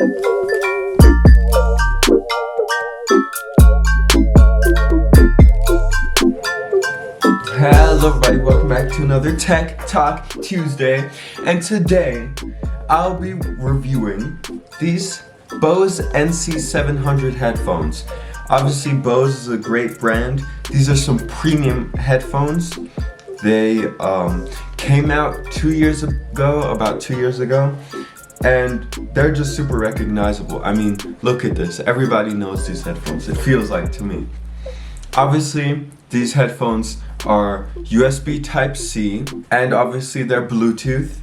Hello everybody, welcome back to another Tech Talk Tuesday, and today I'll be reviewing these Bose NC 700 headphones. Obviously Bose is a great brand. These are some premium headphones. They came out about 2 years ago, and they're just super recognizable. I mean, look at this, everybody knows these headphones, it feels like to me. Obviously, these headphones are USB Type-C, and obviously they're Bluetooth,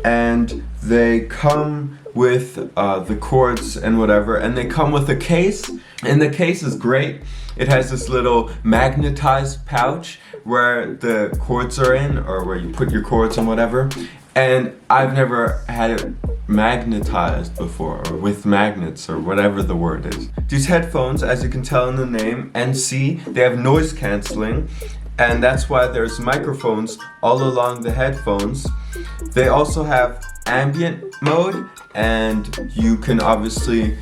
and they come with the cords and whatever, and they come with a case, and the case is great. It has this little magnetized pouch where the cords are in, or where you put your cords and whatever, and I've never had it magnetized before, or with magnets, or whatever the word is. These headphones, as you can tell in the name, NC, they have noise cancelling, and that's why there's microphones all along the headphones. They also have Ambient Mode, and you can obviously,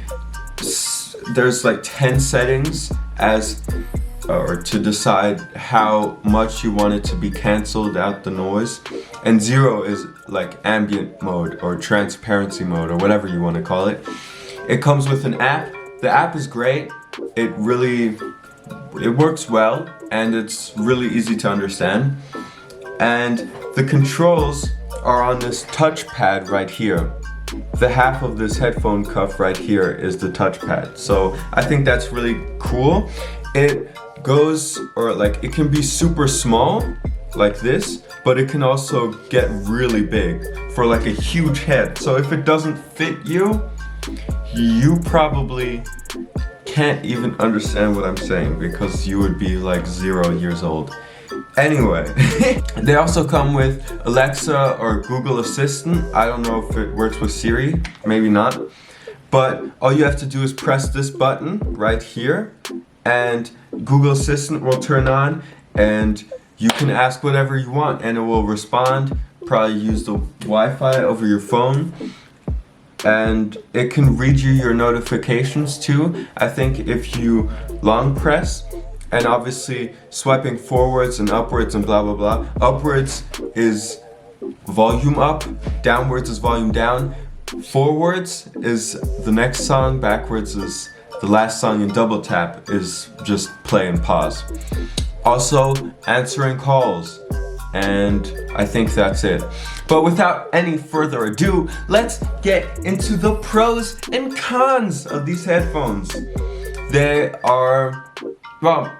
there's like 10 settings or to decide how much you want it to be cancelled out the noise, and 0 is like ambient mode or transparency mode or whatever you want to call it. It comes with an app. The app is great. It works well, and it's really easy to understand. And the controls are on this touchpad right here. The half of this headphone cuff right here is the touchpad. So I think that's really cool. It goes, or like, it can be super small like this, but it can also get really big for like a huge head. So if it doesn't fit you, you probably can't even understand what I'm saying, because you would be like 0 years old. Anyway, they also come with Alexa or Google Assistant. I don't know if it works with Siri, maybe not. But all you have to do is press this button right here, and Google Assistant will turn on, and you can ask whatever you want and it will respond. Probably use the Wi-Fi over your phone, and it can read you your notifications too, I think, if you long press. And obviously swiping forwards and upwards and blah blah blah. Upwards is volume up, downwards is volume down, forwards is the next song, backwards is the last song, and double tap is just play and pause. Also answering calls, and I think that's it. But without any further ado, let's get into the pros and cons of these headphones. They are, well,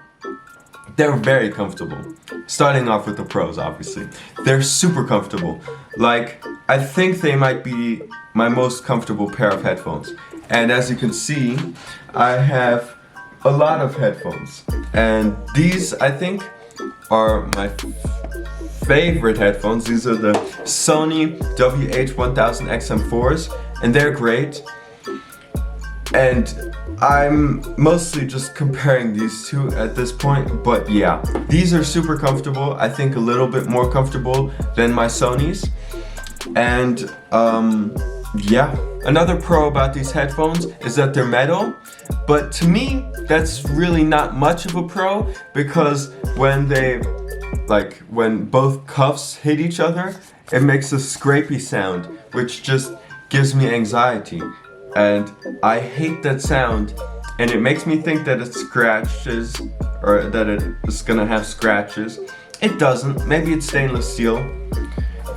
they're very comfortable. Starting off with the pros, obviously. They're super comfortable. Like, I think they might be my most comfortable pair of headphones. And as you can see, I have a lot of headphones. And these, I think, are my favorite headphones. These are the Sony WH-1000XM4s, and they're great. And I'm mostly just comparing these two at this point, but yeah, these are super comfortable. I think a little bit more comfortable than my Sonys. And yeah, another pro about these headphones is that they're metal, but to me that's really not much of a pro, because when both cuffs hit each other, it makes a scrapey sound, which just gives me anxiety. And I hate that sound, and it makes me think that it scratches, or that it's gonna have scratches. It doesn't. Maybe it's stainless steel.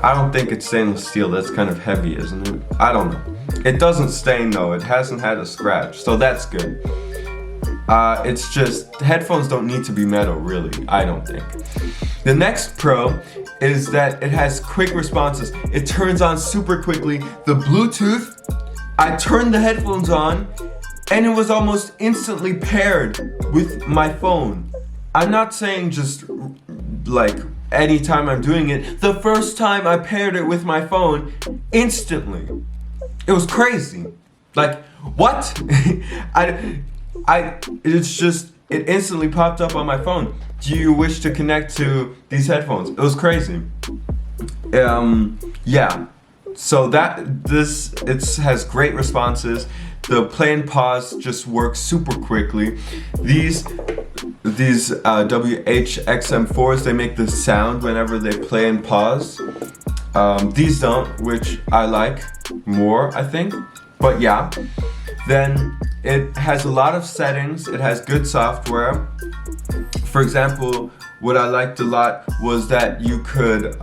I don't think it's stainless steel. That's kind of heavy, isn't it? I don't know. It doesn't stain though. It hasn't had a scratch, so that's good. It's just, headphones don't need to be metal, really, I don't think. The next pro is that it has quick responses. It turns on super quickly. The Bluetooth, I turned the headphones on and it was almost instantly paired with my phone. I'm not saying just like anytime I'm doing it. The first time I paired it with my phone, instantly. It was crazy. Like, what? It's just, it instantly popped up on my phone. Do you wish to connect to these headphones? It was crazy. Yeah. So it has great responses. The play and pause just works super quickly. These WH-XM4s, they make the sound whenever they play and pause. These don't, which I like more, I think. But yeah, then it has a lot of settings. It has good software. For example, what I liked a lot was that you could,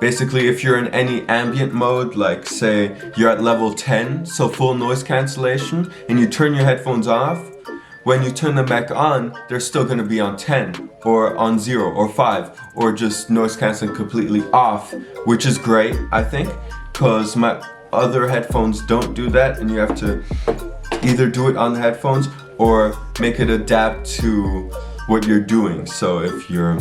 basically if you're in any ambient mode, like say you're at level 10, so full noise cancellation, and you turn your headphones off, when you turn them back on, they're still gonna be on 10, or on 0, or 5, or just noise canceling completely off, which is great, I think, because my other headphones don't do that, and you have to either do it on the headphones or make it adapt to what you're doing. So if you're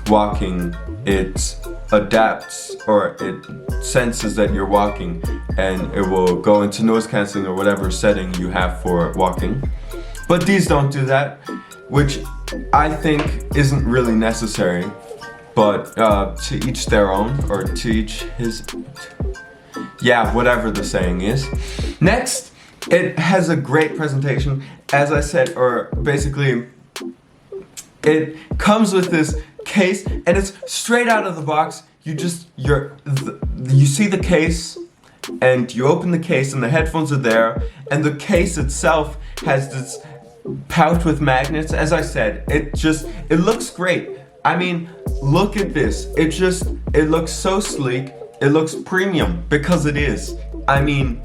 walking, it adapts, or it senses that you're walking, and it will go into noise cancelling or whatever setting you have for walking. But these don't do that, which I think isn't really necessary, but to each their own, or to each his, yeah, whatever the saying is. Next, it has a great presentation, as I said, or basically it comes with this case, and it's straight out of the box. You see the case, and you open the case, and the headphones are there, and the case itself has this pouch with magnets. As I said, it looks great. I mean, look at this. It looks so sleek. It looks premium, because it is. I mean,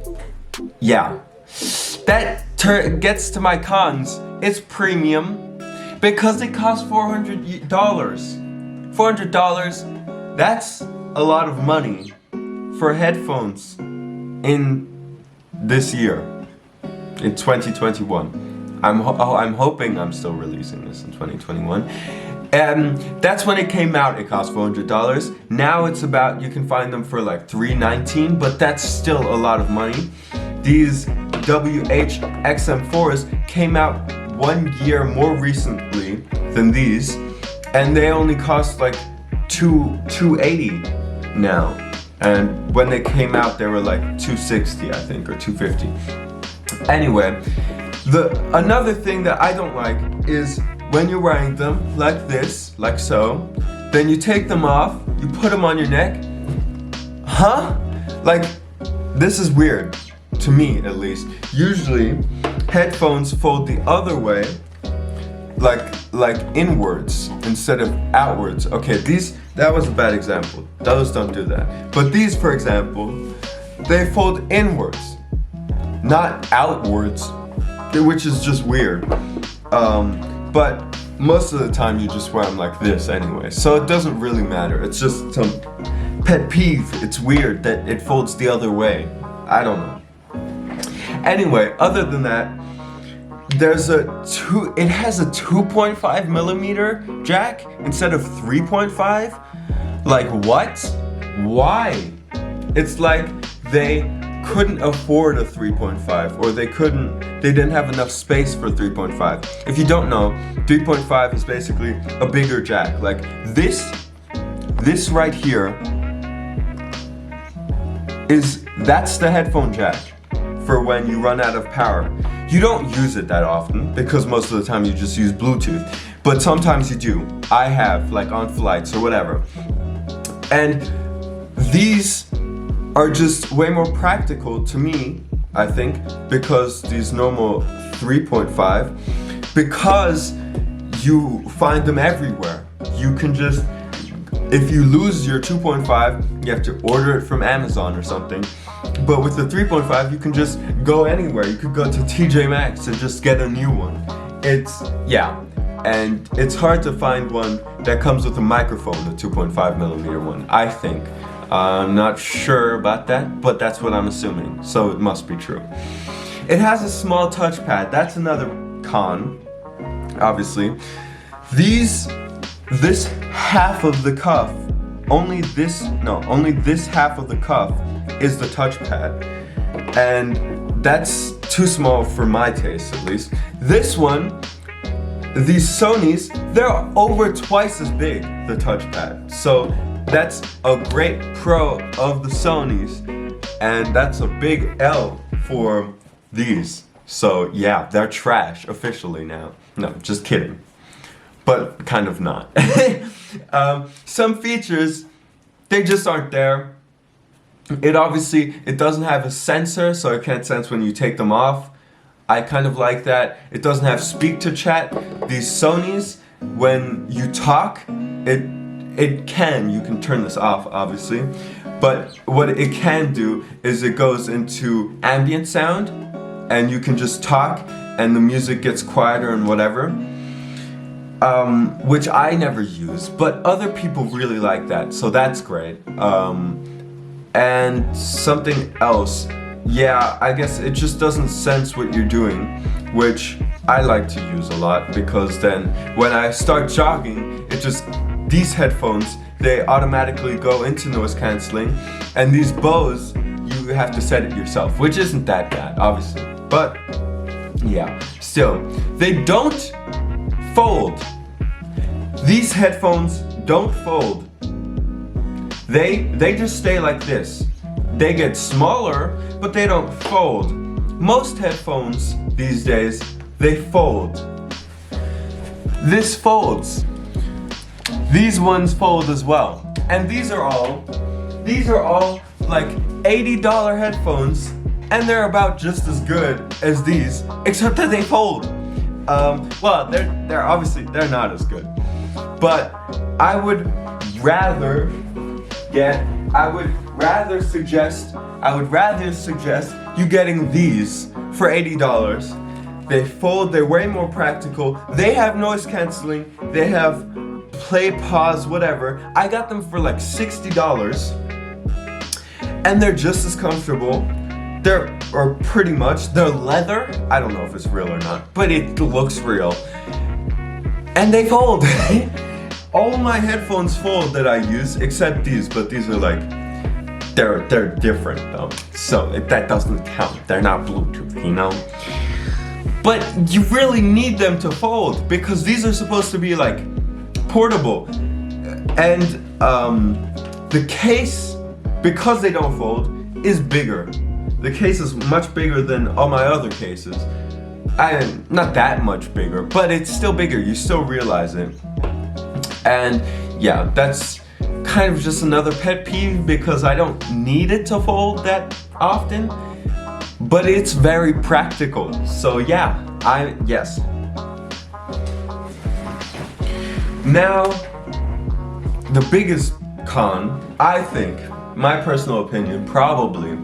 yeah. That gets to my cons. It's premium because it costs $400. $400, that's a lot of money for headphones in this year, in 2021. I'm hoping I'm still releasing this in 2021. That's when it came out, it cost $400. Now it's about, you can find them for like $319, but that's still a lot of money. These WH-XM4s came out 1 year more recently than these, and they only cost like $280 now. And when they came out, they were like $260, I think, or $250. Anyway, another thing that I don't like is when you're wearing them like this, like so, then you take them off, you put them on your neck. Huh? Like, this is weird, to me at least. Usually, headphones fold the other way, like inwards instead of outwards. Okay, that was a bad example. Those don't do that. But these, for example, they fold inwards, not outwards, which is just weird. But most of the time you just wear them like this anyway, so it doesn't really matter. It's just some pet peeve. It's weird that it folds the other way. I don't know. Anyway, other than that, it has a 2.5 millimeter jack instead of 3.5. Like what? Why? It's like they couldn't afford a 3.5, or they didn't have enough space for 3.5. If you don't know, 3.5 is basically a bigger jack. Like this right here that's the headphone jack for when you run out of power. You don't use it that often because most of the time you just use Bluetooth, but sometimes you do. I have, like on flights or whatever. And these are just way more practical to me, I think, because these normal 3.5, because you find them everywhere. You can just, if you lose your 2.5, you have to order it from Amazon or something. But with the 3.5, you can just go anywhere. You could go to TJ Maxx and just get a new one. And it's hard to find one that comes with a microphone, the 2.5 millimeter one, I think. I'm not sure about that, but that's what I'm assuming, so it must be true. It has a small touchpad. That's another con, obviously. This half of the cuff, only this half of the cuff is the touchpad, and that's too small for my taste, at least. This one, these Sonys, they're over twice as big, the touchpad. So that's a great pro of the Sonys, and that's a big L for these. So yeah, they're trash officially now. No, just kidding. But kind of not. Some features, they just aren't there. It doesn't have a sensor, so it can't sense when you take them off. I kind of like that. It doesn't have speak to chat. These Sonys, when you talk, you can turn this off obviously, but what it can do is it goes into ambient sound and you can just talk and the music gets quieter and whatever, which I never use, but other people really like that, so that's great. And something else, yeah, I guess it just doesn't sense what you're doing, which I like to use a lot, because then when I start jogging, these headphones, they automatically go into noise cancelling, and these Bose, you have to set it yourself, which isn't that bad, obviously, but yeah, still, they don't fold. These headphones don't fold. They just stay like this. They get smaller, but they don't fold. Most headphones these days, they fold. This folds. These ones fold as well. And these are all like $80 headphones, and they're about just as good as these, except that they fold. Well, they're obviously not as good. But I would rather suggest you getting these for $80. They fold, they're way more practical. They have noise cancelling, they have play, pause, whatever. I got them for like $60 and they're just as comfortable. They're leather. I don't know if it's real or not, but it looks real. And they fold. All my headphones fold that I use, except these, but these are like, they're different though. So that doesn't count. They're not Bluetooth, you know? But you really need them to fold because these are supposed to be like portable. And the case, because they don't fold, is bigger. The case is much bigger than all my other cases. Not that much bigger, but it's still bigger. You still realize it. And yeah, that's kind of just another pet peeve because I don't need it to fold that often, but it's very practical. So yeah, yes. Now, the biggest con, I think, my personal opinion probably,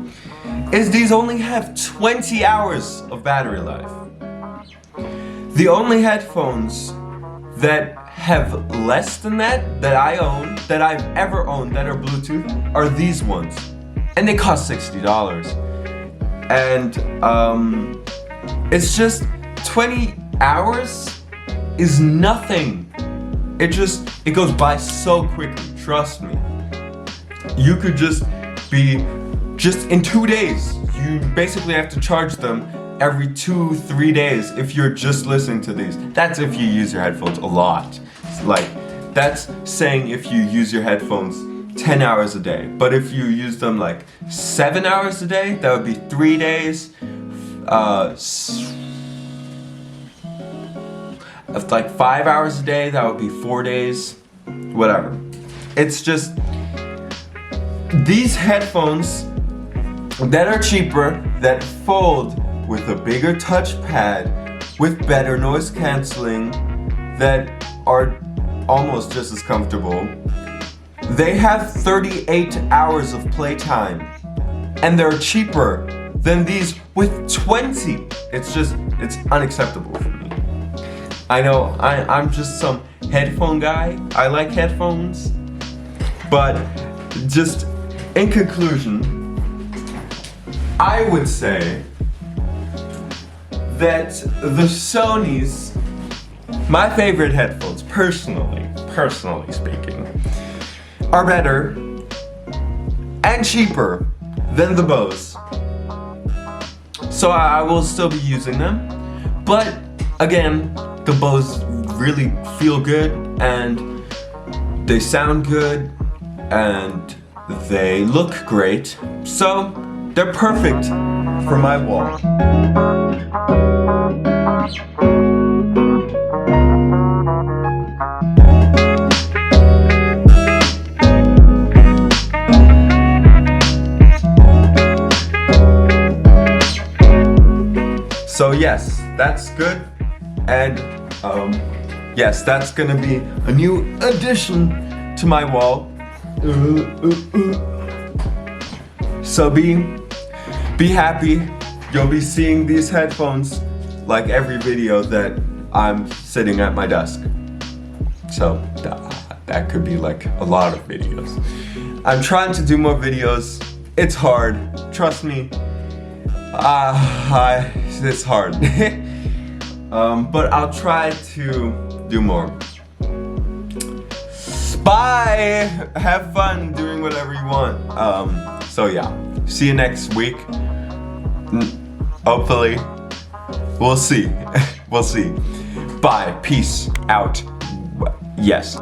is these only have 20 hours of battery life. The only headphones that have less than that I've ever owned that are Bluetooth are these ones, and they cost $60. And it's just 20 hours is nothing. It goes by so quickly, trust me. You could just in 2 days, you basically have to charge them every 2-3 days if you're just listening to these. That's if you use your headphones a lot. Like, that's saying if you use your headphones 10 hours a day. But if you use them like 7 hours a day, that would be 3 days. Like 5 hours a day, that would be 4 days. Whatever. It's just, these headphones that are cheaper, that fold with a bigger touchpad, with better noise cancelling, that are almost just as comfortable. They have 38 hours of playtime, and they're cheaper than these with 20. It's unacceptable for me. I know, I'm just some headphone guy. I like headphones, but just in conclusion, I would say that the Sonys, my favorite headphones, personally speaking, are better and cheaper than the Bose. So I will still be using them, but again, the Bose really feel good and they sound good and they look great. So They're perfect for my wall. So yes, that's good, and yes, that's gonna be a new addition to my wall. So be happy. You'll be seeing these headphones like every video that I'm sitting at my desk. So that could be like a lot of videos. I'm trying to do more videos. It's hard, trust me. It's hard. But I'll try to do more. Bye! Have fun doing whatever you want. So yeah, see you next week. Hopefully. We'll see. We'll see. Bye. Peace out. Yes.